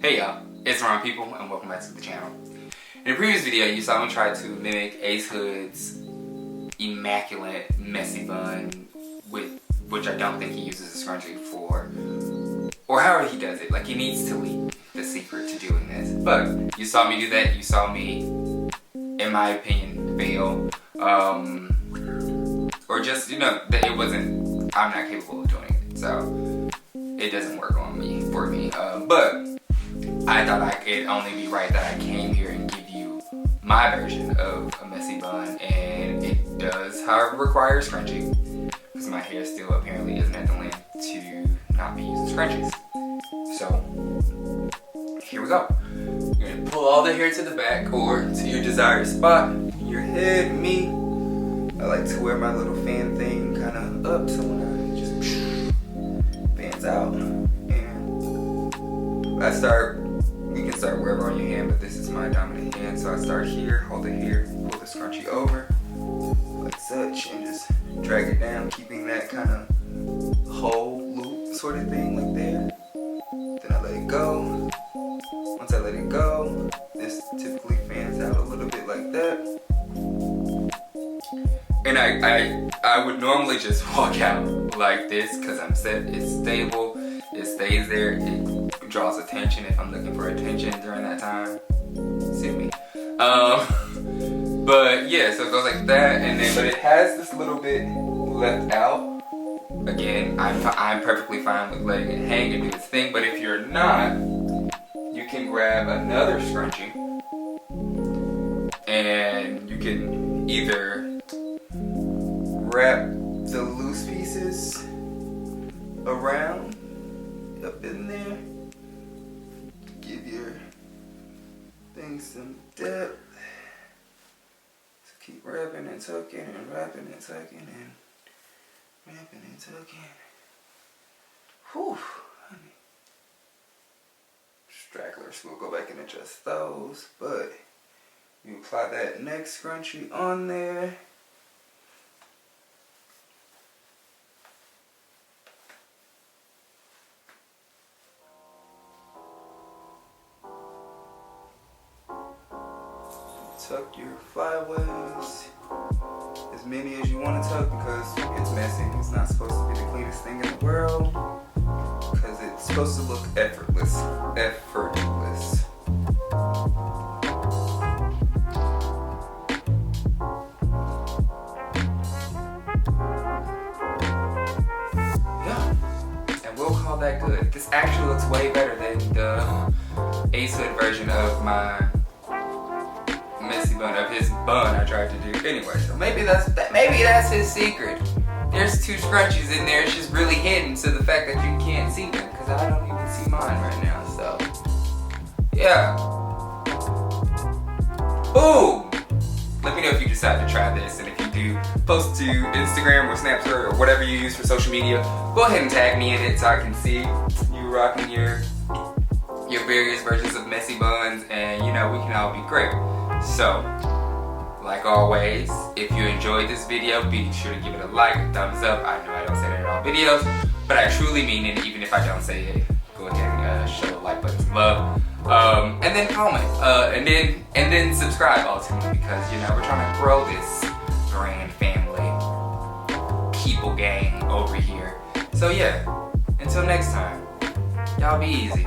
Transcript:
Hey y'all, it's Loneppl and welcome back to the channel. In the previous video, you saw me try to mimic Acehoods' immaculate messy bun, which I don't think he uses a scrunchie for, or however he does it. Like, he needs to leak the secret to doing this. But you saw me do that. You saw me, in my opinion, fail, or just, you know, that it wasn't. I'm not capable of doing it, so it doesn't work for me. But I thought it'd only be right that I came here and give you my version of a messy bun, and it does, however, require a scrunchie, because my hair still apparently isn't at the length to not be using scrunchies. So here we go. You're gonna pull all the hair to the back or to your desired spot, your head. Me, I like to wear my little fan thing kind of up, so when I just fans out, and I start. You can start wherever on your hand, but this is my dominant hand, so I start here, hold it here, pull the scrunchie over, like such, and just drag it down, keeping that kind of whole loop sort of thing, like there. Then I let it go. Once I let it go, this typically fans out a little bit like that. And I would normally just walk out like this, because I'm set, it's stable, it stays there, it draws attention if I'm looking for attention during that time. See me. But yeah, so it goes like that, and then, but it has this little bit left out. Again, I'm perfectly fine with letting it hang and do its thing, but if you're not, you can grab another scrunchie, and you can either wrap the loose pieces around up in there, give your thing some depth. So keep wrapping and tucking and wrapping and tucking and wrapping and tucking. Whew, honey. Stragglers, we'll go back and adjust those, but you apply that next scrunchie on there. Tuck your flyaways, as many as you want to tuck, because it's messy. It's not supposed to be the cleanest thing in the world, because it's supposed to look effortless. Yeah, and we'll call that good. This actually looks way better than the Acehood version of my messy bun, of his bun I tried to do. Anyway, so maybe that's his secret. There's two scrunchies in there. It's just really hidden, so the fact that you can't see them, because I don't even see mine right now. So yeah. Boom! Let me know if you decide to try this, and if you do, post to Instagram or Snapchat or whatever you use for social media. Go ahead and tag me in it so I can see you rocking your various versions of messy buns, and you know, we can all be great. So, like always, if you enjoyed this video, be sure to give it a like, a thumbs up. I know I don't say that in all videos, but I truly mean it. Even if I don't say it, go ahead and show the like button some love, and then comment, and then subscribe ultimately, because you know, we're trying to grow this grand family, people gang over here. So yeah, until next time, y'all be easy.